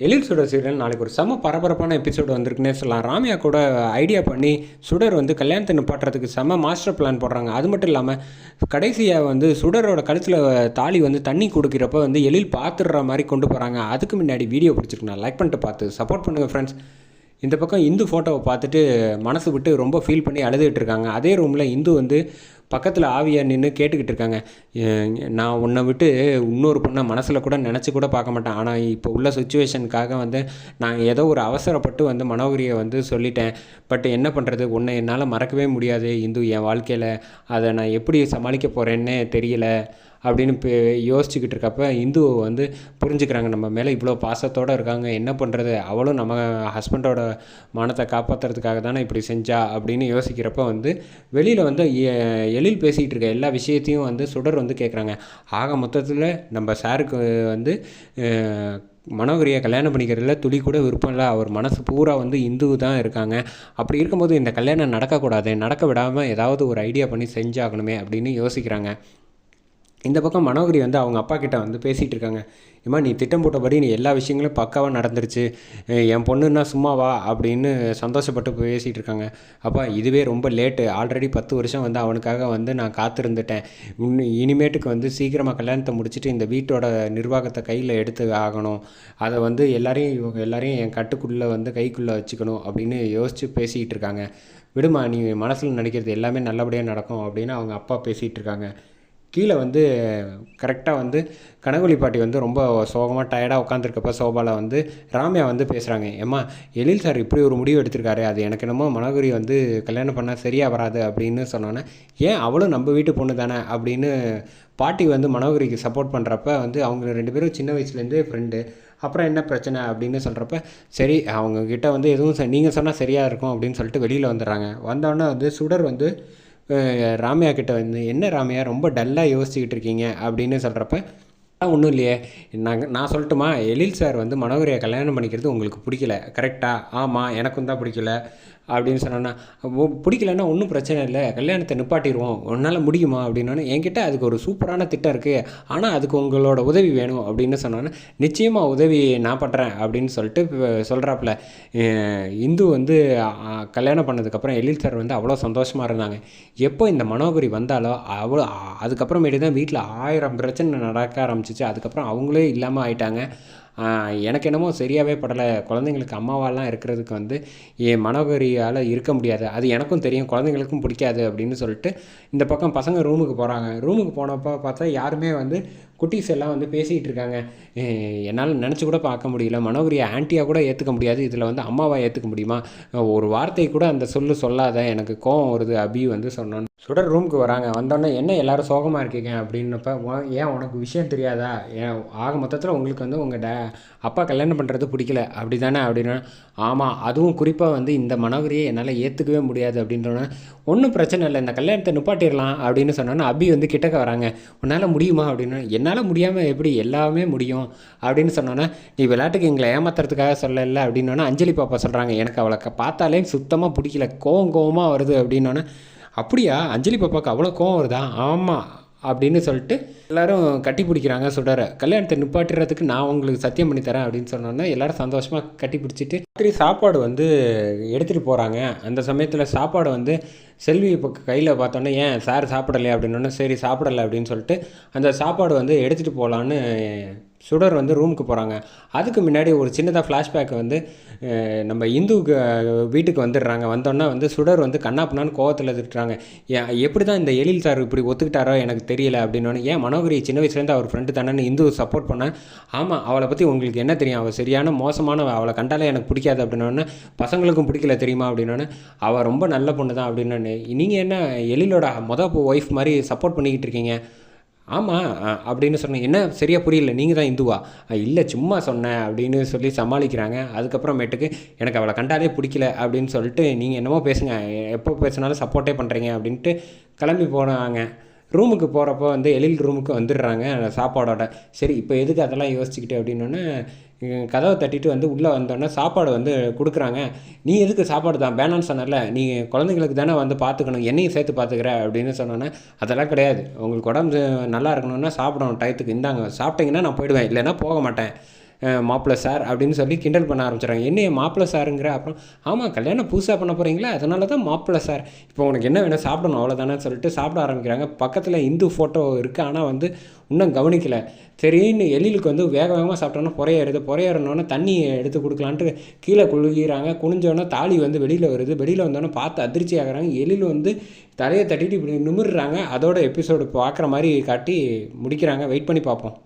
எழில் சுடர் சீரியல் நாளைக்கு ஒரு செம பரபரப்பான எபிசோடு வந்திருக்குன்னே சொல்லலாம். ராமியா கூட ஐடியா பண்ணி சுடர் வந்து கல்யாணத்தை நிப்பாட்டுறதுக்கு செம மாஸ்டர் பிளான் போடுறாங்க. அது மட்டும் இல்லாமல் கடைசியாக வந்து சுடரோட கழுத்தில் தாலி வந்து தண்ணி கொடுக்குறப்ப வந்து எழில் பார்த்துடுற மாதிரி கொண்டு போகிறாங்க. அதுக்கு முன்னாடி வீடியோ பிடிச்சிருக்கு, லைக் பண்ணிட்டு பார்த்து சப்போர்ட் பண்ணுங்கள் ஃப்ரெண்ட்ஸ். இந்த பக்கம் இந்து ஃபோட்டோவை பார்த்துட்டு மனசு விட்டு ரொம்ப ஃபீல் பண்ணி அழுதுகிட்டு இருக்காங்க. அதே ரூமில் இந்து வந்து பக்கத்தில் ஆவியாக நின்று கேட்டுக்கிட்டு இருக்காங்க. நான் உன்னை விட்டு இன்னொரு பொண்ணை மனசில் கூட நினச்சி கூட பார்க்க மாட்டேன். ஆனால் இப்போ உள்ள சுச்சுவேஷனுக்காக வந்து நான் ஏதோ ஒரு அவசரப்பட்டு வந்து மனோகரியை வந்து சொல்லிட்டேன். பட் என்ன பண்ணுறது, உன்னை என்னால் மறக்கவே முடியாது இந்து என் வாழ்க்கையில். அதை நான் எப்படி சமாளிக்க போகிறேன்னே தெரியல அப்படின்னு யோசிச்சுக்கிட்டு இருக்கப்ப இந்து வந்து புரிஞ்சுக்கிறாங்க, நம்ம மேலே இவ்வளோ பாசத்தோடு இருக்காங்க, என்ன பண்ணுறது, அவளும் நம்ம ஹஸ்பண்டோட மானத்தை காப்பாற்றுறதுக்காக தானே இப்படி செஞ்சா அப்படின்னு யோசிக்கிறப்ப வந்து வெளியில் வந்து எழில் பேசிகிட்டு இருக்க எல்லா விஷயத்தையும் வந்து சுடர் வந்து கேட்குறாங்க. ஆக மொத்தத்தில் நம்ம சாருக்கு வந்து மனோகரியை கல்யாணம் பண்ணிக்கிறதுல துளி கூட விருப்பம் இல்லை. அவர் மனசு பூரா வந்து இந்து தான் இருக்காங்க. அப்படி இருக்கும்போது இந்த கல்யாணம் நடக்கக்கூடாது, நடக்க விடாமல் ஏதாவது ஒரு ஐடியா பண்ணி செஞ்சாகணுமே அப்படின்னு யோசிக்கிறாங்க. இந்த பக்கம் மனோகரி வந்து அவங்க அப்பா கிட்ட வந்து பேசிகிட்டு இருக்காங்க. ஏம்மா, நீ திட்டம் போட்டபடி நீ எல்லா விஷயங்களும் பக்காவாக நடந்துருச்சு, என் பொண்ணுன்னா சும்மாவா அப்படின்னு சந்தோஷப்பட்டு பேசிகிட்டு இருக்காங்க. அப்பா, இதுவே ரொம்ப லேட்டு, ஆல்ரெடி 10 வருஷம் வந்து அவனுக்காக வந்து நான் காத்திருந்துட்டேன். இனிமேட்டுக்கு வந்து சீக்கிரமாக கல்யாணத்தை முடிச்சுட்டு இந்த வீட்டோட நிர்வாகத்தை கையில் எடுத்து ஆகணும், அதை வந்து எல்லாரையும் என் கட்டுக்குள்ளே வந்து கைக்குள்ளே வச்சுக்கணும் அப்படின்னு யோசித்து பேசிகிட்டு இருக்காங்க. விடுமா, நீ மனசில் நினைக்கிறது எல்லாமே நல்லபடியாக நடக்கும் அப்படின்னு அவங்க அப்பா பேசிகிட்டு இருக்காங்க. கீழே வந்து கரெக்டாக வந்து கனகொலி பாட்டி வந்து ரொம்ப சோகமாக டயர்டாக உட்காந்துருக்கப்ப சோபாவில் வந்து ராமியா வந்து பேசுகிறாங்க. ஏம்மா, எழில் சார் இப்படி ஒரு முடிவு எடுத்திருக்காரு, அது எனக்கு என்னமோ மனோகரி வந்து கல்யாணம் பண்ணால் சரியாக வராது அப்படின்னு சொன்னோன்னே, ஏன் அவளும் நம்ம வீட்டு பொண்ணு தானே அப்படின்னு பாட்டி வந்து மனோகரிக்கு சப்போர்ட் பண்ணுறப்ப வந்து அவங்க 2 பேரும் சின்ன வயசுலேருந்தே ஃப்ரெண்டு, அப்புறம் என்ன பிரச்சனை அப்படின்னு சொல்கிறப்ப சரி அவங்கக்கிட்ட வந்து எதுவும் நீங்கள் சொன்னால் சரியாக இருக்கும் அப்படின்னு சொல்லிட்டு வெளியில் வந்துடுறாங்க. வந்தோடனே வந்து சுடர் வந்து ராமியா கிட்ட வந்து, என்ன ராமியா ரொம்ப டல்லாக யோசிச்சுக்கிட்டு இருக்கீங்க அப்படின்னு சொல்கிறப்ப, ஒன்றும் இல்லையே, நான் சொல்லட்டுமா, எழில் சார் வந்து மனோகரியை கல்யாணம் பண்ணிக்கிறது உங்களுக்கு பிடிக்கல கரெக்டா? ஆமாம், எனக்கும் தான் பிடிக்கல அப்படின்னு சொன்னோன்னா, பிடிக்கலன்னா ஒன்றும் பிரச்சனை இல்லை, கல்யாணத்தை நிப்பாட்டிடுவோம், உன்னால் முடியுமா அப்படின்னோன்னே, என்கிட்ட அதுக்கு ஒரு சூப்பரான திட்டம் இருக்குது, ஆனால் அதுக்கு உங்களோட உதவி வேணும் அப்படின்னு சொன்னோன்னே, நிச்சயமாக உதவி நான் பண்ணுறேன் அப்படின்னு சொல்லிட்டு சொல்கிறாப்புல. இந்து வந்து கல்யாணம் பண்ணதுக்கப்புறம் எழில் சார் வந்து அவ்வளோ சந்தோஷமாக இருந்தாங்க. எப்போ இந்த மனோகரி வந்தாலோ அவ்வளோ அதுக்கப்புறமேட்டு தான் வீட்டில் 1000 பிரச்சனை நடக்க ஆரம்பிச்சிச்சு. அதுக்கப்புறம் அவங்களே இல்லாமல் ஆயிட்டாங்க. எனக்கு என்னமோ சரியாகவே படலை, குழந்தைங்களுக்கு அம்மாவாலாம் இருக்கிறதுக்கு வந்து என் மனோகரியால் இருக்க முடியாது, அது எனக்கும் தெரியும், குழந்தைங்களுக்கும் பிடிக்காது அப்படின்னு சொல்லிட்டு இந்த பக்கம் பசங்க ரூமுக்கு போகிறாங்க. ரூமுக்கு போனப்போ பார்த்தா யாருமே வந்து குட்டீஸ் எல்லாம் வந்து பேசிகிட்டு இருக்காங்க. என்னால் நினச்சி கூட பார்க்க முடியல, மனோகரியை ஆன்ட்டியாக கூட ஏற்றுக்க முடியாது, இதில் வந்து அம்மாவை ஏற்றுக்க முடியுமா, ஒரு வார்த்தை கூட அந்த சொல்லாத, எனக்கு கோவம் வருது அபி வந்து சொன்னோன்னு. சுடர் ரூமுக்கு வராங்க. வந்தோடனே என்ன எல்லோரும் சோகமாக இருக்கீங்க அப்படின்னப்ப, ஏன் உனக்கு விஷயம் தெரியாதா, ஏன் ஆக மொத்தத்தில் உங்களுக்கு வந்து உங்கள் அப்பா கல்யாணம் பண்ணுறது பிடிக்கல அப்படி தானே அப்படின்னா, ஆமாம், அதுவும் குறிப்பாக வந்து இந்த மனோகரியை என்னால் ஏற்றுக்கவே முடியாது அப்படின்றோன்னே, ஒன்றும் பிரச்சனை இல்லை, இந்த கல்யாணத்தை நிப்பாட்டிடலாம் அப்படின்னு சொன்னோன்னா அபி வந்து கிட்டக்க வராங்க. உன்னால் முடியுமா அப்படின்னா, என்னால் முடியாமல் எப்படி, எல்லாமே முடியும் அப்படின்னு சொன்னோன்னே, நீ விளையாட்டுக்கு எங்களை ஏமாத்துறதுக்காக சொல்லலை அப்படின்னோன்னா அஞ்சலி பாப்பா சொல்கிறாங்க, எனக்கு அவளை பார்த்தாலே சுத்தமாக பிடிக்கல, கோவமாக வருது அப்படின்னோன்னே, அப்படியா, அஞ்சலி பாப்பாவுக்கு அவ்வளோ கோவம் வருதா, ஆமாம் அப்படின்னு சொல்லிட்டு எல்லோரும் கட்டி பிடிக்கிறாங்க சுடரை. கல்யாணத்தை நிப்பாட்டுறதுக்கு நான் உங்களுக்கு சத்தியம் பண்ணி தரேன் அப்படின்னு சொன்னோன்னா எல்லோரும் சந்தோஷமாக கட்டி பிடிச்சிட்டு ராத்திரி சாப்பாடு வந்து எடுத்துகிட்டு போகிறாங்க. அந்த சமயத்தில் சாப்பாடு வந்து செல்வி இப்போ கையில் பார்த்தோன்னே, ஏன் சார் சாப்பிடலையா அப்படின்னோடனே, சரி சாப்பிடலை அப்படின்னு சொல்லிட்டு அந்த சாப்பாடு வந்து எடுத்துகிட்டு போகலான்னு சுடர் வந்து ரூமுக்கு போகிறாங்க. அதுக்கு முன்னாடி ஒரு சின்னதாக ஃப்ளாஷ்பேக் வந்து நம்ம இந்துவுக்கு வீட்டுக்கு வந்துடுறாங்க. வந்தோன்னா வந்து சுடர் வந்து கண்ணாப்புனான்னு கோவத்தில் திட்டுறாங்க. எப்படி தான் இந்த எழில் சார் இப்படி ஒத்துக்கிட்டாரோ எனக்கு தெரியல அப்படின்னோடனே, ஏன் மனோகரி சின்ன வயசுலேருந்து அவர் ஃப்ரெண்டு தானேன்னு இந்து சப்போர்ட் பண்ணேன். ஆமாம், அவளை பற்றி உங்களுக்கு என்ன தெரியும், அவள் சரியான மோசமான, அவளை கண்டாலே எனக்கு பிடிக்காது அப்படின்னோடனே, பசங்களுக்கும் பிடிக்கல தெரியுமா அப்படின்னோடனே, அவள் ரொம்ப நல்ல பொண்ணு தான் அப்படின்னோடனே, நீங்கள் என்ன எழிலோட ஒய்ஃப் மாதிரி சப்போர்ட் பண்ணிக்கிட்டு இருக்கீங்க, ஆமாம் அப்படின்னு சொன்னேன், என்ன சரியாக புரியல, நீங்கள் தான் இந்துவா, இல்லை சும்மா சொன்னேன் அப்படின்னு சொல்லி சமாளிக்கிறாங்க. அதுக்கப்புறமேட்டுக்கு எனக்கு அவளை கண்டாலே பிடிக்கல அப்படின்னு சொல்லிட்டு, நீங்கள் என்னமோ பேசுங்க, எப்போ பேசினாலும் சப்போர்ட்டே பண்ணுறீங்க அப்படின்ட்டு கிளம்பி போனாங்க. ரூமுக்கு போகிறப்போ வந்து எழில் ரூமுக்கு வந்துடுறாங்க சாப்பாடோட. சரி, இப்போ எதுக்கு அதெல்லாம் யோசிச்சுக்கிட்டு அப்படின்னோடனே, கதவை தட்டிட்டு வந்து உள்ளே வந்தோடனே சாப்பாடு வந்து கொடுக்குறாங்க. நீ எதுக்கு சாப்பாடு தான் வேணான்னு சொன்னல, நீ குழந்தைங்களுக்கு தானே வந்து பார்த்துக்கணும், என்னையும் சேர்த்து பார்த்துக்கிற அப்படின்னு சொன்னோன்னே, அதெல்லாம் கிடையாது, உங்களுக்கு உடம்பு நல்லா இருக்கணும்னா சாப்பிடணும் டயத்துக்கு, இந்தாங்க சாப்பிட்டீங்கன்னா நான் போயிடுவேன், இல்லைன்னா போக மாட்டேன், மாப்பிள்ளை சார் அப்படின்னு சொல்லி கிண்டல் பண்ண ஆரம்பிச்சிடுறாங்க. என்னைய மாப்பிள்ளை சாருங்கிற? அப்புறம் ஆமாம் கல்யாணம் புதுசாக பண்ண போகிறீங்களா, அதனால தான் மாப்பிள்ளை சார், இப்போ உனக்கு என்ன வேணும் சாப்பிடணும் அவ்வளோதானே சொல்லிட்டு சாப்பிட ஆரம்பிக்கிறாங்க. பக்கத்தில் இந்து ஃபோட்டோ இருக்குது, ஆனால் வந்து இன்னும் கவனிக்கலை. சரின்னு எழிலுக்கு வந்து வேக வேகமாக சாப்பிட்டோன்னா புறையேறணுன்னு தண்ணி எடுத்து கொடுக்கலான்ட்டு கீழே குளிக்கிறாங்க. குனிஞ்சோன்னா தாலி வந்து வெளியில் வருது. வெளியில் வந்தோன்னே பார்த்து அதிர்ச்சி ஆகிறாங்க. எழில் வந்து தலையை தட்டிட்டு இப்படி நிமிடுறாங்க. அதோட எபிசோடு பார்க்குற மாதிரி காட்டி முடிக்கிறாங்க. வெயிட் பண்ணி பார்ப்போம்.